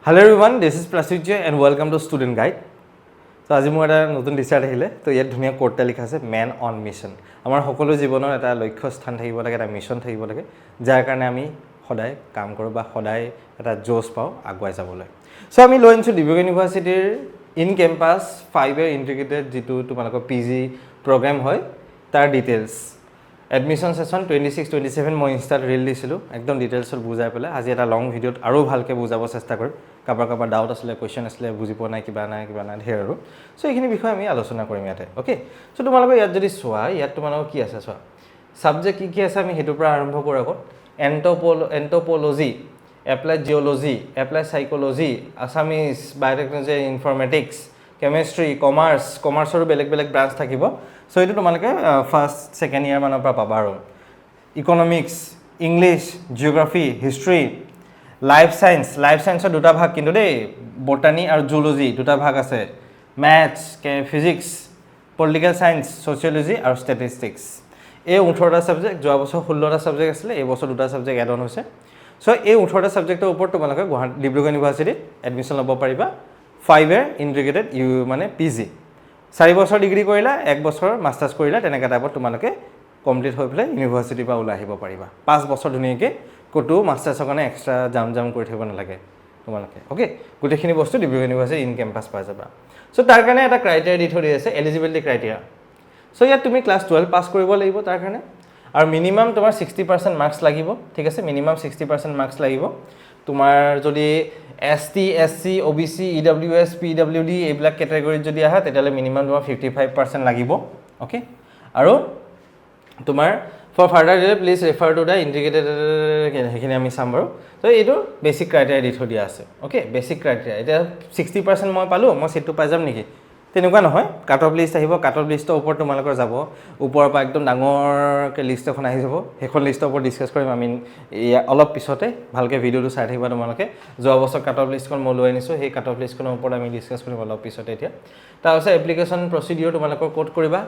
Hello everyone, this is Prasujya and welcome to Student Guide. So আজি মই এটা নতুন টিচাৰ আহিলে তো ইয়াত ধুনীয়া কোডটা লিখা আছে ম্যান অন মিশন আমাৰ সকলো জীৱনৰ এটা লক্ষ্য স্থান থাকিব লাগে এটা মিশন থাকিব লাগে যাৰ কাৰণে আমি সদায় কাম কৰোঁ বা সদায় এটা জোশ পাওঁ আগুৱাই যাবলৈ সো আমি লৈ আনিছোঁ ডিব্ৰুগড় ইউনিভাৰ্চিটিৰ ইন কেম্পাছ 5 ইয়াৰ ইন্টিগ্ৰেটেড যেটো তোমালোকৰ পিজি প্ৰগ্ৰাম হয় তাৰ ডিটেইলছ এডমিশন সেশন 26-27 মই ইনষ্টাত ৰিল দিছিলোঁ একদম ডিটেইলছত বুজাই পেলাই আজি এটা লং ভিডিঅ'ত আৰু ভালকে বুজাব চেষ্টা কৰিম কাবাৰ ডাউট আছিলে কোৱেশ্চন আছিলে বুজি পোৱা নাই কিবা নাই ধেৰ আৰু সো এইখিনি বিষয় আমি আলোচনা কৰিম ইয়াতে ওকে সো তোমালোকৰ ইয়াত যদি চোৱা ইয়াত তোমালোকৰ কি আছে চোৱা সাবজেক্ট কি আছে আমি হেতুৰ পৰা আৰম্ভ কৰোঁ আগত anthropology applied geology applied psychology Assamese biotechnology informatics chemistry কমাৰ্চৰো বেলেগ ব্ৰাঞ্চ থাকিব সো এইটো তোমালোকে ফাৰ্স্ট সেকেন্ড ইয়াৰ মানৰ পৰা পাবা আৰু economics English geography history life সায়েন্সৰ দুটা ভাগ কিন্তু দেই বটানি আৰু জুলজি দুটা ভাগ আছে maths physics political science sociology আৰু ষ্টেটিষ্টিক্স এই 18টা সাবজেক্ট যোৱা বছৰ 16টা সাবজেক্ট আছিল এই বছৰ দুটা সাবজেক্ট এড অন হৈছে সো এই 18টা সাবজেক্টৰ ওপৰত তোমালোকে ডিব্ৰুগড় ইউনিভাৰ্চিটিত এডমিশন ল'ব পাৰিবা 5 ইয়াৰ ইন্টিগ্ৰেটেড মানে পিজি 4 বছৰ ডিগ্ৰী কৰিলা 1 বছৰ মাস্টাৰ্স কৰিলা তেনেকা টাইপত তোমালোকে কমপ্লিট হৈ পেলাই ইউনিভাৰ্চিটিৰ পৰা ওলাই আহিব পাৰিবা 5 বছৰ ধুনীয়াকৈ কোটো মাস্টাৰ্সৰ কাৰণে এক্সট্ৰা জাম কৰি থাকিব নালাগে তোমালোকে ওকে গোটেইখিনি বস্তু ডিব্ৰুগড় ইউনিভাৰ্চিটি ইন কেম্পাছ পাই যাবা সো তাৰ কাৰণে এটা ক্ৰাইটেৰিয়া দি থৈ আছে এলিজিবিলিটি ক্ৰাইটেৰিয়া সো ইয়াত তুমি ক্লাছ 12 পাছ কৰিব লাগিব তাৰ কাৰণে আৰু মিনিমাম তোমাৰ 60% মাৰ্কস লাগিব ঠিক আছে মিনিমাম 60% মাৰ্কস লাগিব তোমাৰ যদি ST SC OBC EWS PWD এইবিলাক ক্যাটাগৰীত যদি আহা তেতিয়ালে মিনিমাম তোমাৰ 55% লাগিব ওকে আৰু তোমাৰ for further detail please refer to the integrated হেখিনি আমি চাম বাৰু তো এইটো বেসিক ক্ৰাইটেৰিয়া দি থৈ দিয়া আছে ওকে বেসিক ক্ৰাইটেৰিয়া এটা 60% মই পালো মই সিটটো পাই যাম নেকি তেনেকুৱা নহয় কাট অফ লিষ্ট আহিব কাট অফ লিষ্টৰ ওপৰত তোমালোকৰ যাব ওপৰৰ পৰা একদম ডাঙৰকে লিষ্ট এখন আহি যাব হেখন লিষ্টৰ ওপৰত ডিসকাস কৰিম আমি অলপ পিছতে ভালকে ভিডিওটো চাই থাকিবা তোমালোকে যোৱা বছৰ কাট অফ লিষ্টখন মই লৈ আনিছো সেই কাট অফ লিষ্টখনৰ ওপৰত আমি ডিসকাস কৰিম অলপ পিছতে এতিয়া তাৰপিছত এপ্লিকেশন প্ৰসিডিউৰ তোমালোকৰ কোড কৰিবা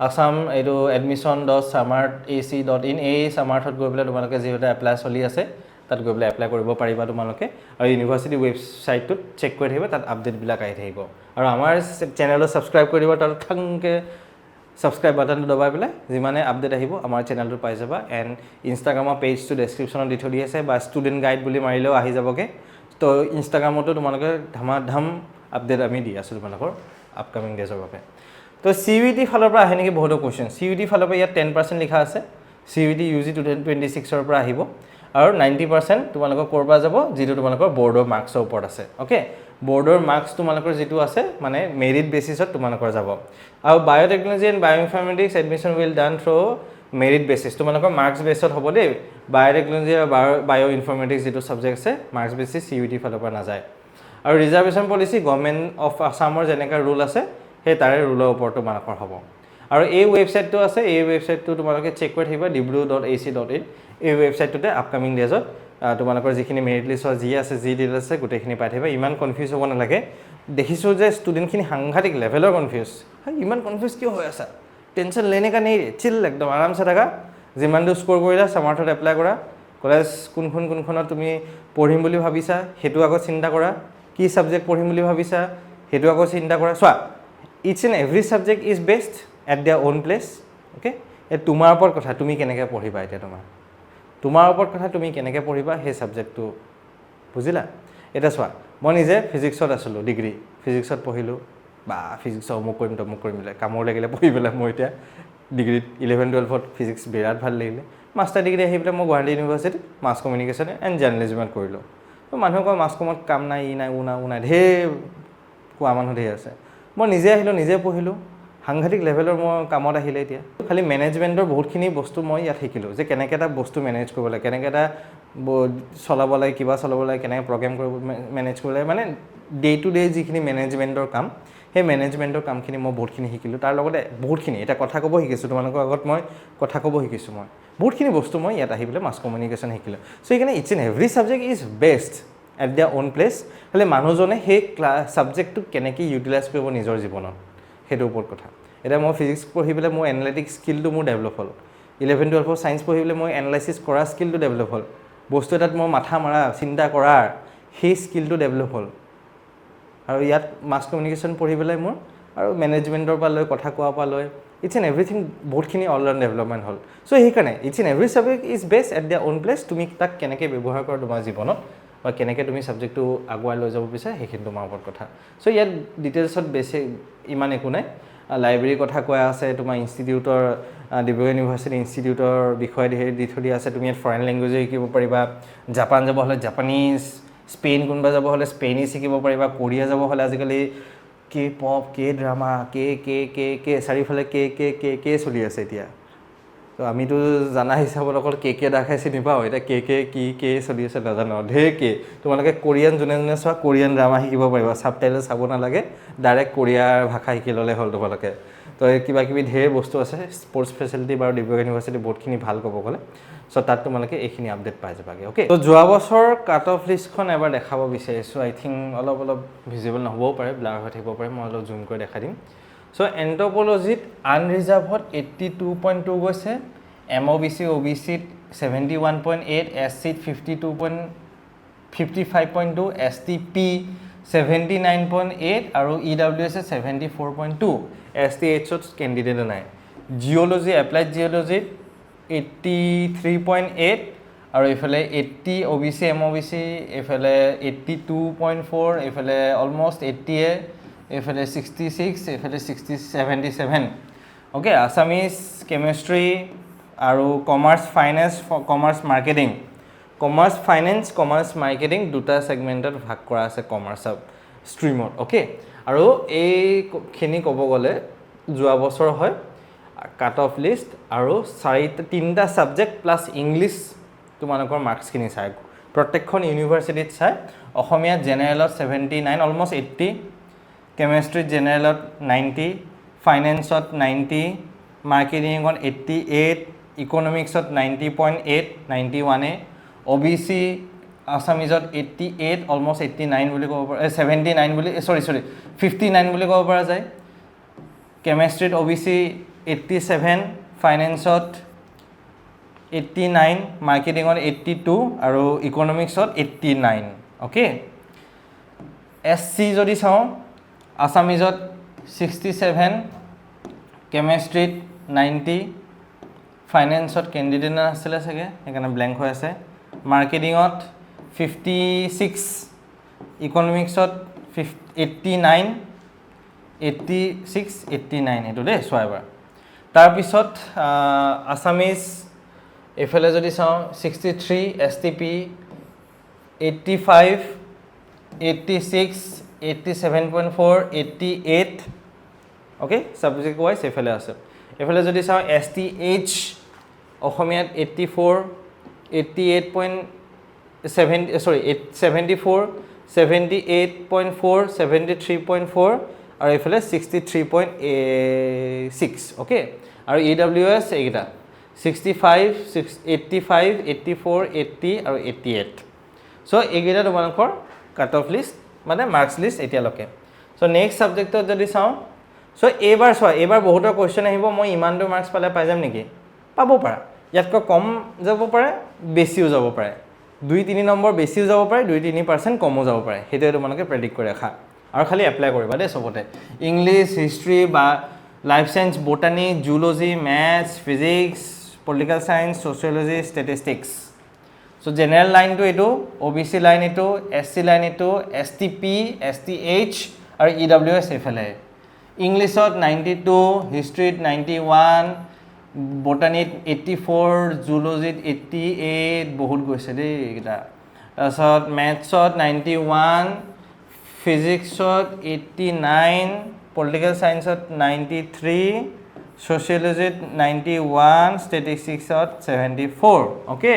আসাম এইটো admission.samart.ac.in এই সামাৰ্থত গৈ পেলাই তোমালোকে যেটা এপ্লাই চলি আছে তাত গৈ পেলাই এপ্লাই কৰিব পাৰিবা তোমালোকে আৰু ইউনিভাৰ্চিটি ৱেবছাইটটোত চেক কৰি থাকিবা তাত আপডেট বিলাক আহি থাকিব আৰু আমাৰ চেনেলটো সাবস্ক্ৰাইব কৰি দিবা তাত ঠংকে সাবস্ক্ৰাইব বাটনটো দবাই পেলাই যিমানে আপডেট আহিব আমাৰ চেনেলটো পাই যাবা এন্ড ইনষ্টাগ্ৰামৰ পেজটো ডেসক্ৰিপচনত দি থৈ দি আছে বা ষ্টুডেন্ট গাইড বুলি মাৰিলেও আহি যাবগে তো ইনষ্টাগ্ৰামতো তোমালোকে ধাম আপডেট আমি দি আছো তোমালোকৰ আপকামিং ডেজৰ বাবে তো সিইউটি ফালৰ পৰা আহে নেকি বহুত কোৱেশ্চন সিইউটি ফালৰ পৰা ইয়াত 10% লিখা আছে সিইউটি UG 2026 ৰ পৰা আহিব আৰু 90% তোমালোকৰ কৰবা যাব যেটো তোমালোকৰ বৰ্ডৰ মাৰ্কছৰ ওপৰত আছে ওকে বৰ্ডৰ মাৰ্কছ তোমালোকৰ যেটো আছে মানে মেৰিট বেসিছত তোমালোকৰ যাব আৰু biotechnology and bioinformatics admission will done through merit basis তোমালোকৰ মাৰ্কছ বেসত হ'ব দেই বায়োটেকনলজি আৰু বায়োইনফৰমেটিক্স যেটো সাবজেক্ট আছে মাৰ্কছ বেসিছ সিইউটি ফালৰ পৰা নাযায় আৰু ৰিজাৰ্ভেশন পলিচি গভৰ্নমেন্ট অফ আসামৰ যেনেকা ৰুল আছে সেই তাৰে ৰুলৰ ওপৰত তোমালোকৰ হ'ব আৰু এই ৱেবছাইটটো আছে এই ৱেবছাইটটো তোমালোকে চেক কৰি থাকিবা dibrugarh.ac.in এই ৱেবছাইটটোতে আপকামিং ডেজত তোমালোকৰ যিখিনি মেৰিট লিষ্টৰ যি আছে যি ডিটেইলছ আছে গোটেইখিনি পাই থাকিবা ইমান কনফিউজ হ'ব নালাগে দেখিছো যে ষ্টুডেণ্টখিনি সাংঘাতিক লেভেলৰ কনফিউজ ইমান কনফিউজ কিয় হৈ আছে টেনচন লেনে কা নেই চিল একদম আৰামছে থাকা যিমান দু স্কোৰ কৰিলা সামাৰ্থত এপ্লাই কৰা কলেজ কোনখনত তুমি পঢ়িম বুলি ভাবিছা হেতু আগত চিন্তা কৰা কি সাবজেক্ট পঢ়িম বুলি ভাবিছা হেতু আগত চিন্তা কৰা সোৱা each and every subject is best at their own place okay এ তোমাৰ ওপৰত কথা তুমি কেনেকৈ পঢ়িবা এটা তোমাৰ ওপৰত কথা তুমি কেনেকৈ পঢ়িবা সেই সাবজেক্টটো বুজিলা এটা সোৱা মই নিজে ফিজিক্সত আছিলো ডিগ্ৰী ফিজিক্সত পঢ়িলো বা ফিজিক্সৰ মোক কৰিম কামৰ লাগিলে পঢ়িবলে মই এতিয়া ডিগ্ৰীত 11-12ত ফিজিক্স বিৰাট ভাল লাগিলে মাষ্টাৰ ডিগ্ৰী আহি পেলাই মই Guwahati university mass communication and জাৰ্নেলিজমত কৰিলো তো মানুহক মাছ কমত কাম নাই ই নাই উ নাই ঢেৰ কোৱা মানুহ ঢেৰ আছে মই নিজে আহিলো নিজে পঢ়িলো সাংঘাতিক লেভেলৰ মই কামত আহিলে এতিয়া খালি মেনেজমেন্টৰ বহুতখিনি বস্তু মই ইয়াত শিকিলো যে কেনেকৈ এটা বস্তু মেনেজ কৰিব লাগে কেনেকৈ এটা চলাব লাগে কিবা চলাব লাগে কেনেকৈ প্ৰগ্ৰাম কৰিব মেনেজ কৰিব লাগে মানে ডে টু ডে যিখিনি মেনেজমেন্টৰ কাম সেই মেনেজমেন্টৰ কামখিনি মই বহুতখিনি শিকিলো তাৰ লগতে বহুতখিনি এটা কথা ক'ব শিকিছো তোমালোকৰ আগত মই কথা ক'ব শিকিছো মই বহুতখিনি বস্তু মই ইয়াত আহি পেলাই মাছ কমিউনিকেশ্যন শিকিলো সো এইকাৰণে it's and every subject is best at their own place হলে মানুহজনে হে সাবজেক্টটো কেনেকৈ ইউটিলাইজ কৰিব নিজৰ জীৱনত হেটো ওপৰত কথা এটা মই ফিজিক্স পঢ়িবলে মই এনালিটিক্স স্কিলটো মোৰ ডেভেলপ হ'ল 11-12 সায়েন্স পঢ়িবলে মই এনালাইসিস কৰা স্কিলটো ডেভেলপ হ'ল বস্তু এটাত মই মাথা মাৰা চিন্তা কৰাৰ সেই স্কিলটো ডেভেলপ হ'ল আৰু ইয়াত মাছ কমিউনিকেশ্যন পঢ়ি পেলাই মোৰ আৰু মেনেজমেণ্টৰ পৰা লৈ কথা কোৱাৰ পৰা লৈ ইটছ এণ্ড এভৰিথিং বহুতখিনি অলৰাউণ্ড ডেভেলপমেণ্ট হ'ল চ' সেইকাৰণে it's and every subject is best at the own place তুমি তাক কেনেকৈ ব্যৱহাৰ কৰা তোমাৰ জীৱনত বা কেনেকৈ তুমি ছাবজেক্টটো আগুৱাই লৈ যাব বিচাৰা সেইখিনি তোমাৰ ওপৰত কথা চ' ইয়াত ডিটেইলছত বেছি ইমান একো নাই লাইব্ৰেৰীৰ কথা কোৱা আছে তোমাৰ ইনষ্টিটিউটৰ ডিব্ৰুগড় ইউনিভাৰ্চিটি ইনষ্টিটিউটৰ বিষয়ে দি থৈ দিয়া আছে তুমি ইয়াত ফৰেইন লেংগুৱেজো শিকিব পাৰিবা জাপান যাব হ'লে জাপানীজ স্পেইন কোনোবা যাব হ'লে স্পেইনিজ শিকিব পাৰিবা কোৰিয়া যাব হ'লে আজিকালি কে পপ কে ড্ৰামা কে চাৰিওফালে কে চলি আছে এতিয়া তো আমিতো জানা হিচাপত অকল কে দেখাই চিনি পাওঁ এতিয়া কে চলি আছে নাজানো ঢেৰ তোমালোকে কোৰিয়ান যোনে চোৱা কোৰিয়ান ড্ৰামা শিকিব পাৰিবা ছাবটাইটেল চাব নালাগে ডাইৰেক্ট কোৰিয়াৰ ভাষা শিকি ল'লে হ'ল তোমালোকে তো কিবা কিবি ঢেৰ বস্তু আছে স্পৰ্টছ ফেচিলিটি বাৰু ডিব্ৰুগড় ইউনিভাৰ্চিটি বহুতখিনি ভাল ক'ব গ'লে চ' তাত তোমালোকে এইখিনি আপডেট পাই যাবাগে অ'কে তো যোৱা বছৰ কাট অফ লিষ্টখন এবাৰ দেখাব বিচাৰিছোঁ আই থিংক অলপ ভিজিবল নহ'বও পাৰে ব্লাৰ হৈ থাকিব পাৰে মই অলপ জুম কৰি দেখাই দিম চ' এন্থ্ৰপ'লজিত আনৰিজাৰ্ভত 82.2 গৈছে MOBC OBCত 71.8 SCত 55.2 STP 79.8 আৰু EWS 74.2 STHত কেণ্ডিডেট নাই জিঅ'লজি এপ্লাইড জিঅ'লজিত 83.8 আৰু এইফালে 80 OBC MOBC এইফালে 82.4 এইফালে অলমষ্ট 80 এইফালে 66 এইফালে 77 অ'কে আছামিজ কেমেষ্ট্ৰি আৰু commerce finance commerce marketing commerce finance commerce marketing দুটা ছেগমেণ্টত ভাগ কৰা আছে কমাৰ্চ ষ্ট্ৰীমত অ'কে আৰু এইখিনি ক'ব গ'লে যোৱা বছৰ হয় কাট অফ লিষ্ট আৰু তিনিটা ছাবজেক্ট প্লাছ ইংলিছ তোমালোকৰ মাৰ্কছখিনি চাই প্ৰত্যেকখন ইউনিভাৰ্চিটিত চাই অসমীয়াত জেনেৰেলত 79 অলমষ্ট 80 কেমেষ্ট্ৰিত জেনেৰেলত 90 ফাইনেন্সত 90 মাৰ্কেটিঙত 88 ইকনমিক্সত 90.8 91 OBC আছামিজত 88 অলমষ্ট 89 বুলি ক'ব পৰা 79 বুলি 59 বুলি ক'ব পৰা যায় কেমেষ্ট্ৰিত OBC 87 ফাইনেন্সত 89 মাৰ্কেটিঙত 82 আৰু ইকনমিক্সত 89 অ'কে SC যদি চাওঁ আছামিজত 67 কেমেষ্ট্ৰিত 90 ফাইনেন্সত কেণ্ডিডেট আছিলে চাগে সেইকাৰণে ব্লেংক হৈ আছে মাৰ্কেটিঙত 56 ইকনমিক্সত 89 86 89 এইটো দেই চোৱা এবাৰ তাৰপিছত আছামিজ এইফালে যদি চাওঁ 63 STP 85 86 87.4 88 অ'কে ছাবজেক্ট ৱাইজ এইফালে আছে এইফালে যদি চাওঁ STH অসমীয়াত 84 74 78.4 73.4 আৰু এইফালে 63.6 অ'কে আৰু EWS এইকেইটা 65 85 84 80 আৰু 88 চ' এইকেইটা তোমালোকৰ কাট অফ লিষ্ট মানে মাৰ্কছ লিষ্ট এতিয়ালৈকে চ' নেক্সট ছাবজেক্টত যদি চাওঁ চ' এইবাৰ বহুতৰ কুৱেশ্যন আহিব মই ইমানটো মাৰ্কছ পালে পাই যাম নেকি পাব পাৰা ইয়াতকৈ কম যাব পাৰে বেছিও যাব পাৰে 2-3 নম্বৰ বেছিও যাব পাৰে 2-3% কমো যাব পাৰে সেইটোৱে তোমালোকে প্ৰেডিক্ট কৰি ৰাখা আৰু খালি এপ্লাই কৰিবা দেই চবতে ইংলিছ হিষ্ট্ৰী বা life science botany zoology maths physics political science sociology statistics so' general লাইনটো এইটো OBC লাইন এইটো SC লাইন এইটো STP STH আৰু EWS এইফালে ইংলিছত 92 হিষ্ট্ৰীত 91 বটানীত 84 জুলজিত 88 বহুত গৈছে দেই এইকেইটা তাৰপিছত মেথছত 91 ফিজিক্সত 89 পলিটিকেল চায়েন্সত 93 ছ'চিয়লজিত 91 ষ্টেটিষ্টিক্সত 74 অ'কে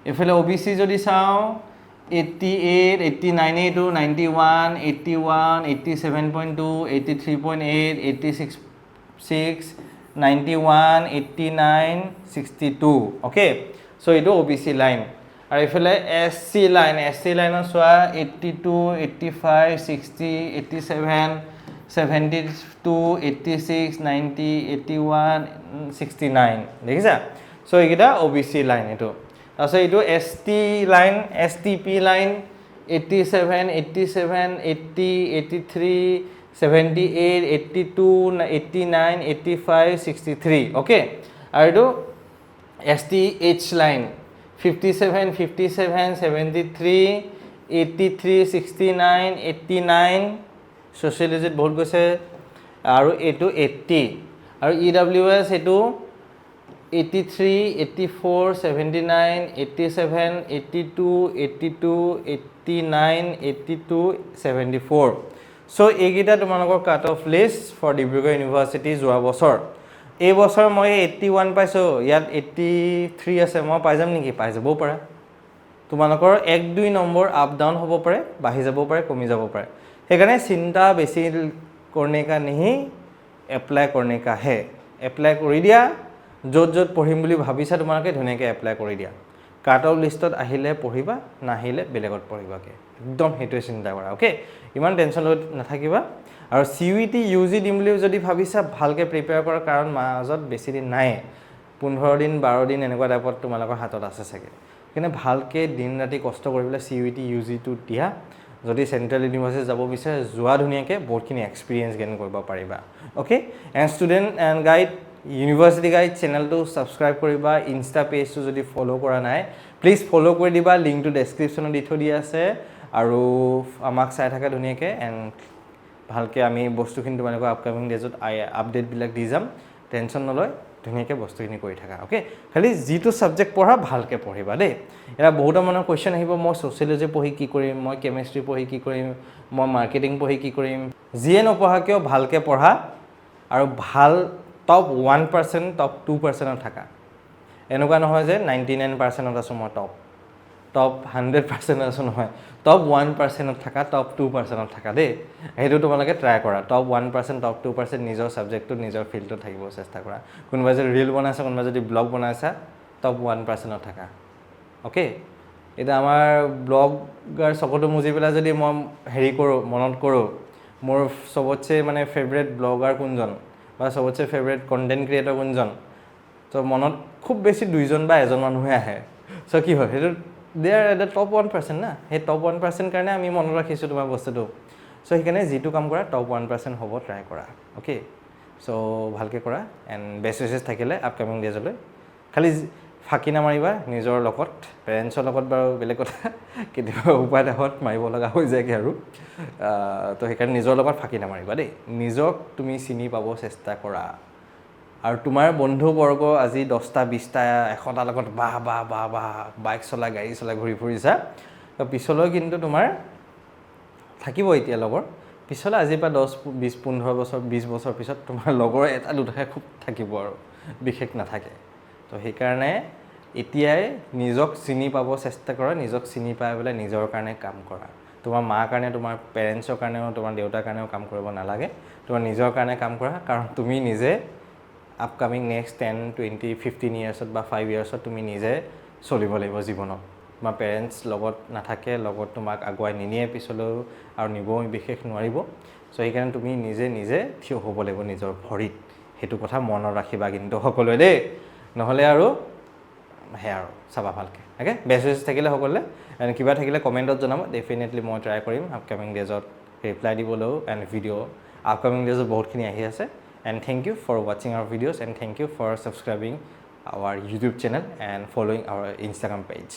এইফালে OBC যদি চাওঁ 88 89 এইটো 91 81 87.2 83.8 86 91 89 62 অ'কে চ' এইটো OBC লাইন আৰু এইফালে SC লাইনত চোৱা 82 85 60 87 72 86 90 81 69 দেখিছা চ' এইকেইটা OBC লাইন এইটো তাৰপিছত এইটো ST line STP line 87, 87, 80, 83, 78, 82, 89, 85, 63. Okay. আৰু এইটো STH line 57, 57, 73, 83, 69, 89. Sociology বহুত গৈছে আৰু এইটো 80 আৰু EWS এইটো 83, 84, 79, 87, 82, 82, 89, 82, 74. So এইকেইটা তোমালোকৰ cut off list for Dibrugarh university যোৱা বছৰ। এই বছৰ মই 81 পাইছোঁ, ইয়াত 83 আছে, মই পাই যাম নেকি? পাই যাবও পাৰা। তোমালোকৰ 1-2 নম্বৰ আপ ডাউন হ'ব পাৰে, বাঢ়ি যাব পাৰে, কমি যাব পাৰে। সেইকাৰণে চিন্তা বেছি কৰনে কা নেহি, এপ্লাই কৰনে কা হে। এপ্লাই কৰি দিয়া, য'ত য'ত পঢ়িম বুলি ভাবিছা তোমালোকে ধুনীয়াকৈ এপ্লাই কৰি দিয়া। কাট অফ লিষ্টত আহিলে পঢ়িবা, নাহিলে বেলেগত পঢ়িবাকে। একদম সেইটোৱে চিন্তা কৰা। অ'কে, ইমান টেনশ্যন লৈ নাথাকিবা। আৰু CUET UG দিম বুলি যদি ভাবিছা, ভালকৈ প্ৰিপেয়াৰ কৰা, কাৰণ মাজত বেছি দিন নাই, 15 দিন 12 দিন এনেকুৱা টাইপত তোমালোকৰ হাতত আছে চাগে। কিন্তু ভালকৈ দিন ৰাতি কষ্ট কৰি পেলাই CUET UGটো দিয়া। যদি চেণ্ট্ৰেল ইউনিভাৰ্চিটি যাব বিচাৰে, যোৱা ধুনীয়াকৈ বহুতখিনি এক্সপিৰিয়েঞ্চ গেইন কৰিব পাৰিবা। Okay, and student and guide university guide চেনেলটো ছাবস্ক্ৰাইব কৰিবা। ইনষ্টা পেজটো যদি ফ'ল' কৰা নাই, প্লিজ ফ'ল' কৰি দিবা, লিংকটো ডেছক্ৰিপশ্যনত দি থৈ দিয়া আছে। আৰু আমাক চাই থাকা ধুনীয়াকৈ, এণ্ড ভালকৈ আমি বস্তুখিনি তোমালোকৰ আপকামিং ডেজত আপডেটবিলাক দি যাম। টেনশ্যন নলয়, ধুনীয়াকৈ বস্তুখিনি কৰি থাকা। অ'কে, খালি যিটো ছাবজেক্ট পঢ়া ভালকৈ পঢ়িবা দেই। এতিয়া বহুতৰ মানুহৰ কুৱেশ্যন আহিব, মই ছ'চিয়লজি পঢ়ি কি কৰিম, মই কেমেষ্ট্ৰি পঢ়ি কি কৰিম, মই মাৰ্কেটিং পঢ়ি কি কৰিম। যিয়ে নপঢ়া কিয় ভালকৈ পঢ়া আৰু ভাল টপ 1%, টপ 2%ত থাকা। এনেকুৱা নহয় যে 99%ত আছোঁ মই টপ 100%ত আছোঁ নহয়, টপ 1%ত থাকা, টপ 2%ত থাকা দেই। সেইটো তোমালোকে ট্ৰাই কৰা। টপ 1%, টপ 2% নিজৰ ছাবজেক্টটোত, নিজৰ ফিল্ডটোত থাকিব চেষ্টা কৰা। কোনোবাই যদি ৰিল বনাইছা, কোনোবাই যদি ব্লগ বনাইছা, টপ 1%ত থাকা। অ'কে, এতিয়া আমাৰ ব্লগাৰ চকুটো মুজি পেলাই যদি মই হেৰি কৰোঁ, মনত কৰোঁ, মোৰ চবতছে মানে ফেভৰেট ব্লগাৰ কোনজন বা চবতছে ফেভৰেট কণ্টেণ্ট ক্ৰিয়েটৰ কোনজন, ত' মনত খুব বেছি 2জন বা 1জন মানুহে আহে। চ' কি হয়, সেইটো দে আৰ এটা টপ 1% না। সেই টপ 1% কাৰণে আমি মনত ৰাখিছোঁ তোমাৰ বস্তুটো। চ' সেইকাৰণে যিটো কাম কৰা টপ 1% হ'ব ট্ৰাই কৰা। অ'কে, চ' ভালকৈ কৰা, এণ্ড বেষ্ট উইচেছ থাকিলে আপকামিং ডেজলৈ। খালি ফাঁকি নামাৰিবা নিজৰ লগত, পেৰেণ্টছৰ লগত বাৰু বেলেগ কথা, কেতিয়াবা উপায় দেহত মাৰিব লগা হৈ যায়গৈ আৰু। তো সেইকাৰণে নিজৰ লগত ফাঁকি নামাৰিবা দেই। নিজক তুমি চিনি পাব চেষ্টা কৰা। আৰু তোমাৰ বন্ধুবৰ্গ আজি 10টা 20টা 100টা লগত বাহ বাইক চলাই গাড়ী চলাই ঘূৰি ফুৰিছা, তো পিছলৈ কিন্তু তোমাৰ থাকিব এতিয়া লগৰ। পিছলৈ আজিৰ পৰা 10, 20, 15 বছৰ 20 বছৰ পিছত তোমাৰ লগৰ এটা দুটাহে খুব থাকিব আৰু বিশেষ নাথাকে। তো সেইকাৰণে এতিয়াই নিজক চিনি পাব চেষ্টা কৰা, নিজক চিনি পাই পেলাই নিজৰ কাৰণে কাম কৰা। তোমাৰ মাৰ কাৰণে, তোমাৰ পেৰেণ্টছৰ কাৰণেও, তোমাৰ দেউতাৰ কাৰণেও কাম কৰিব নালাগে, তোমাৰ নিজৰ কাৰণে কাম কৰা। কাৰণ তুমি নিজে আপকামিং নেক্সট 10, 20, 15 ইয়াৰ্ছত বা 5 ইয়াৰ্ছত তুমি নিজে চলিব লাগিব জীৱনত। তোমাৰ পেৰেণ্টছ লগত নাথাকে, লগত তোমাক আগুৱাই নিনিয়ে পিছলৈও, আৰু নিবও বিশেষ নোৱাৰিব। চ' সেইকাৰণে তুমি নিজে থিয় হ'ব লাগিব নিজৰ ভৰিত। সেইটো কথা মনত ৰাখিবা কিন্তু সকলোৱে দেই, নহ'লে আৰু সেয়া আৰু চাবা ভালকৈ। অ'কে, বেষ্ট উইচেছ থাকিলে সকলোৱে, এণ্ড কিবা থাকিলে কমেণ্টত জনাব, ডেফিনেটলি মই ট্ৰাই কৰিম আপকামিং ডেজত ৰিপ্লাই দিবলৈও। এণ্ড ভিডিঅ' আপকামিং ডেজত বহুতখিনি আহি আছে। And thank you for watching our videos, and thank you for subscribing our YouTube channel and following our Instagram page.